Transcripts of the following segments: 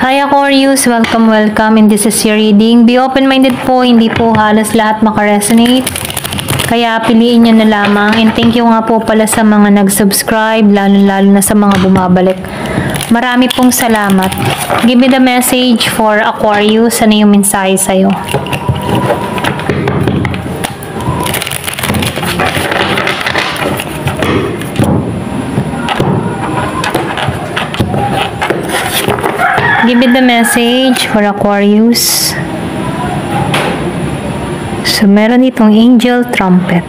Hi Aquarius! Welcome. And this is your reading. Be open-minded po, hindi po halos lahat makaresonate. Kaya piliin nyo na lamang. And thank you nga po pala sa mga nag-subscribe, lalo na sa mga bumabalik. Marami pong salamat. Give me the message for Aquarius. Ano yung mensahe sa'yo? Give me the message for Aquarius. So, meron itong angel trumpet.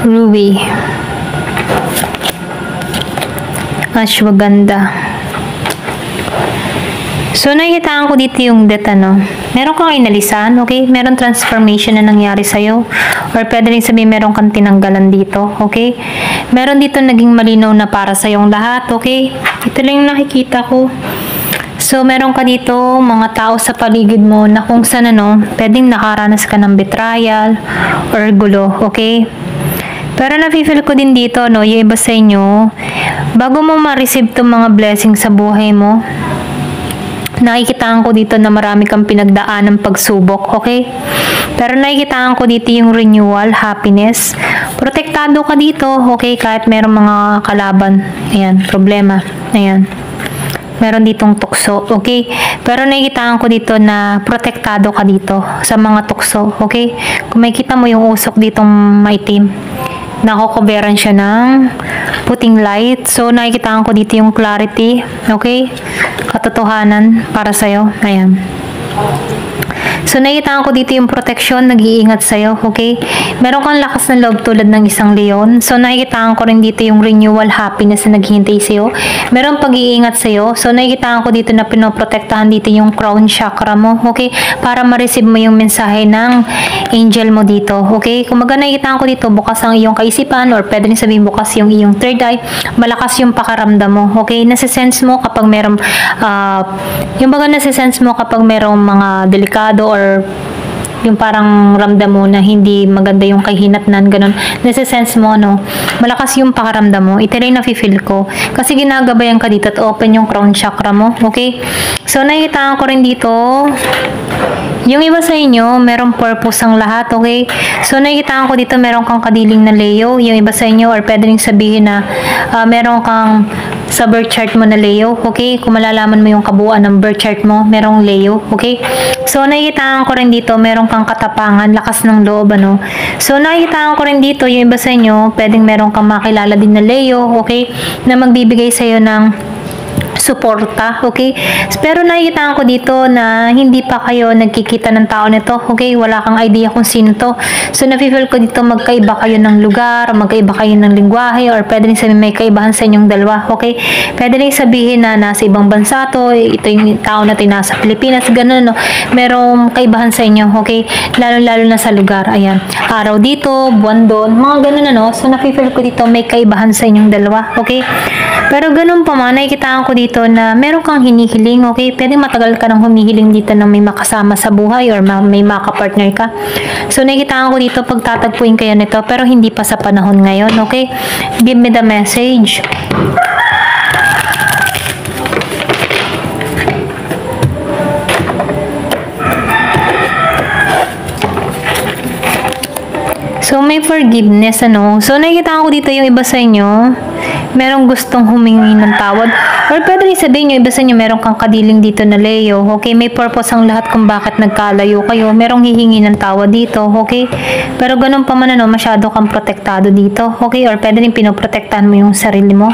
Ruby. Ashwagandha. So, nakikitaan ko dito yung death, meron kang inalisan, okay? Meron transformation na nangyari sa'yo. Or pwede rin sabihin, meron kang tinanggalan dito, okay? Meron dito naging malinaw na para sa'yong lahat, okay? Ito lang yung nakikita ko. So, meron ka dito, mga tao sa paligid mo na kung saan, pwedeng nakaranas ka ng betrayal or gulo, okay? Pero nafe-feel ko din dito, yung iba sa inyo, bago mo ma-receive itong mga blessings sa buhay mo, nakikitaan ko dito na marami kang pinagdaan ng pagsubok, okay? Pero nakikitaan ko dito yung renewal, happiness. Protektado ka dito, okay? Kahit merong mga kalaban, ayan, problema, ayan. Meron ditong tukso, okay? Pero nakikitaan ko dito na protektado ka dito sa mga tukso, okay? Kung makikita mo yung usok ditong maitim, nakokoberan siya ng puting light. So, nakikitaan ko dito yung clarity, okay? Katotohanan para sa'yo. Ayan. So, nakikitaan ko dito yung protection, nag-iingat sa'yo, okay? Meron kang lakas ng loob tulad ng isang leon. So, nakikitaan ko rin dito yung renewal happiness na naghihintay sa'yo. Meron pag-iingat sa'yo. So, nakikitaan ko dito na pinoprotektahan dito yung crown chakra mo, okay? Para ma-receive mo yung mensahe ng angel mo dito, okay? Kung nakikitaan ko dito, bukas ang iyong kaisipan or pwede rin sabihin bukas yung iyong third eye, malakas yung pakaramdam mo, okay? Nasa-sense mo kapag merong, nasa-sense mo kapag merong mga delikado or yung parang ramdam mo na hindi maganda yung kahinatnan, ganun. Nasa-sense mo, malakas yung pakaramdam mo. Ito rin nafe-feel ko. Kasi ginagabayan ka dito at open yung crown chakra mo, okay? So, nakikitaan ko rin dito, yung iba sa inyo, merong purpose ang lahat, okay? So, nakikitaan ko dito, meron kang kadiling na Leo. Yung iba sa inyo, or pwede rin sabihin na meron kang sa birth chart mo na Leo, okay? Kung malalaman mo yung kabuuan ng birth chart mo, merong Leo, okay? So, nakikitaan ko rin dito, meron kang katapangan, lakas ng loob, So, nakikitaan ko rin dito, yung iba sa inyo, pwedeng meron kang makilala din na Leo, okay? Na magbibigay sa'yo ng suporta, okay? Pero nakikitaan ko dito na hindi pa kayo nagkikita ng tao nito, okay? Wala kang idea kung sino to. So, nafe-feel ko dito magkaiba kayo ng lugar, magkaiba kayo ng lingwahe, or pwede rin sabihin may kaibahan sa inyong dalawa, okay? Pwede rin sabihin na nasa ibang bansa to, ito yung tao natin nasa Pilipinas, ganun, merong kaibahan sa inyo, okay? Lalo na sa lugar, ayan. Araw dito, buwan doon, mga ganun, So, nafe-feel ko dito may kaibahan sa inyong dalawa, okay? Pero ganun pa man, nakikitaan ko dito na meron kang hinihiling, okay? Pwede matagal ka nang humihiling dito na may makasama sa buhay or may makapartner ka. So, nakikitaan ko dito pagtatagpuin kayo nito pero hindi pa sa panahon ngayon, okay? Give me the message. So, may forgiveness, So, nakikitaan ko dito yung iba sa inyo, merong gustong humingi ng tawad. Or pwede rin sabihin nyo, iba sa inyo, meron kang kadiling dito na Leo, okay? May purpose ang lahat kung bakit nagkalayo kayo. Merong hihingi ng tawad dito, okay? Pero ganun pa man, masyado kang protektado dito, okay? Or pwede rin pinoprotektahan mo yung sarili mo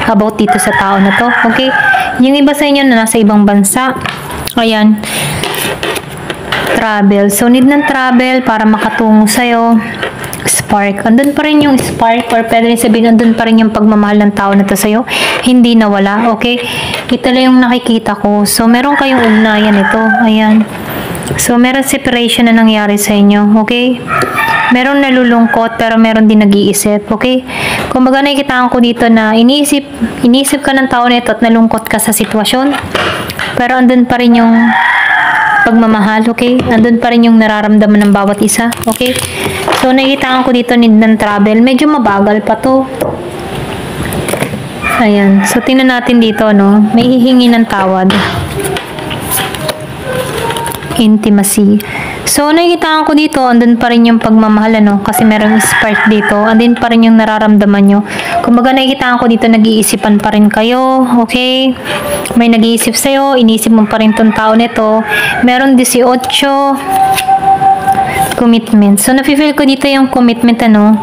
about dito sa tao na to, okay? Yung iba sa inyo na nasa ibang bansa, ayan, travel. So, need ng travel para makatungo sa'yo. Spark. Andun pa rin yung spark or pwede rin sabihin andun pa rin yung pagmamahal ng tao na to sa'yo. Hindi nawala. Okay? Ito lang yung nakikita ko. So, meron kayong ugnayan ito. Ayan. So, meron separation na nangyari sa inyo. Okay? Meron nalulungkot pero meron din nag-iisip. Okay? Kumbaga nakikitaan ko dito na iniisip ka ng tao nito at nalungkot ka sa sitwasyon. Pero andun pa rin yung pagmamahal, okay? Andun pa rin yung nararamdaman ng bawat isa, okay? So, nakikitaan ko dito need ng travel. Medyo mabagal pa to. Ayan. So, tingnan natin dito, no? May hihingi ng tawad. Intimacy. So, nakikita ko dito, andun pa rin yung pagmamahal, ano? Kasi merong spark dito. Andun pa rin yung nararamdaman nyo. Kumbaga, nakikita ko dito, nag-iisipan pa rin kayo. Okay? May nag-iisip sa'yo. Inisip mo pa rin tong tao nito. Meron 18. Commitment. So, nafe-feel ko dito yung commitment, ano?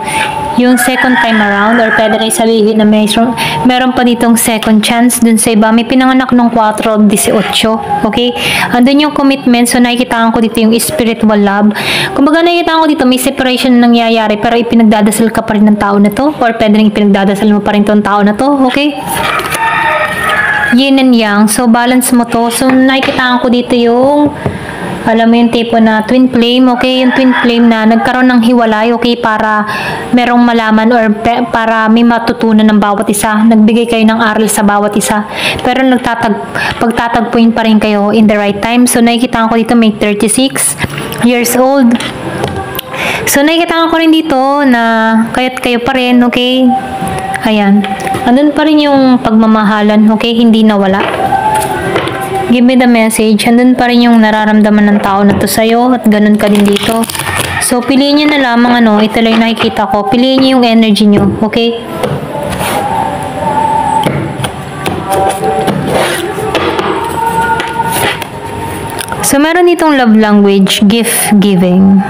Yung second time around, or pwede rin sabihin na meron pa ditong second chance dun sa iba. May pinanganak nung 4-18. Okay? Andun yung commitment. So, nakikita ko dito yung spiritual love. Kumbaga, nakikita ko dito, may separation na nangyayari, pero ipinagdadasal ka pa rin ng tao na to, or pwede rin ipinagdadasal mo pa rin tong tao na to. Okay? Yin and yang. So, balance mo to. So, nakikita ko dito yung alam mo yung tipo na twin flame, okay? Yung twin flame na nagkaroon ng hiwalay, okay? Para merong malaman or para may matutunan ng bawat isa. Nagbigay kayo ng aral sa bawat isa. Pero pagtatagpuin pa rin kayo in the right time. So, nakikita ko dito may 36 years old. So, nakikita ko rin dito na kaya't kayo pa rin, okay? Ayan. Andun pa rin yung pagmamahalan, okay? Hindi nawala. Give me the message. Andun pa rin yung nararamdaman ng tao na to sa'yo at ganun ka din dito. So, piliin nyo na lamang ano, ito lang yung nakikita ko. Piliin nyo yung energy nyo, okay? So, meron ditong love language, gift giving.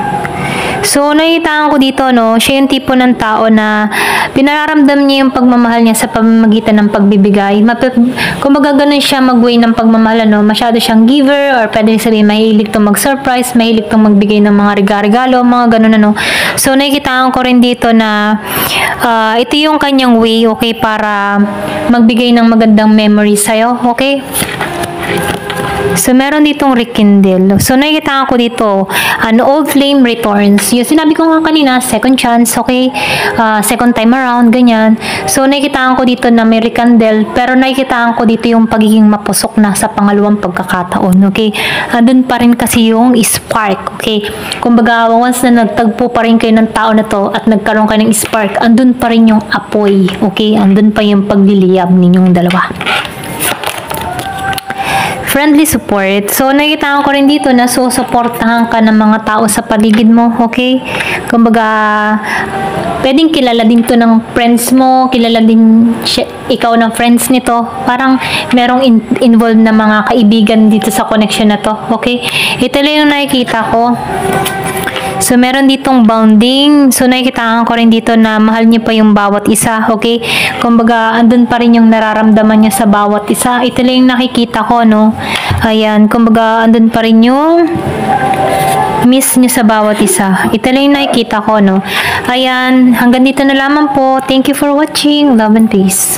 So, nakita ko dito, no, siya yung tipo ng tao na pinararamdam niya yung pagmamahal niya sa pamamagitan ng pagbibigay. Kumbaga ganun siya mag-way ng pagmamahal, no? Masyado siyang giver, or pwede sabihin, mahilig itong mag-surprise, mahilig itong magbigay ng mga regalo, mga ganun, ano. So, nakikita ko rin dito na ito yung kanyang way, okay, para magbigay ng magandang memory sa'yo, okay? So, meron ditong rekindle. So, nakikita ko dito, an old flame returns. Yung sinabi ko nga kanina, second chance, okay? Second time around, ganyan. So, nakikita ko dito na may rekindle, pero nakikita ko dito yung pagiging mapusok na sa pangalawang pagkakataon, okay? Andun pa rin kasi yung spark, okay? Kumbaga, once na nagtagpo pa rin kayo ng tao na to at nagkaroon kayo ng spark, andun pa rin yung apoy, okay? Andun pa yung pagliliyab ninyong dalawa. Friendly support. So, nakikita ko rin dito na susuportahan ka ng mga tao sa paligid mo, okay? Kumbaga, pwedeng kilala din to ng friends mo, kilala din ikaw ng friends nito. Parang merong involved na mga kaibigan dito sa connection na to, okay? Ito lang yung nakikita ko. So, meron ditong bounding. So, nakikita ko rin dito na mahal niyo pa yung bawat isa, okay? Kumbaga, andun pa rin yung nararamdaman niya sa bawat isa. Ito lang yung nakikita ko, no? Ayan, kumbaga, andun pa rin yung miss niya sa bawat isa. Ito lang yung nakikita ko, no? Ayan, hanggang dito na lamang po. Thank you for watching. Love and peace.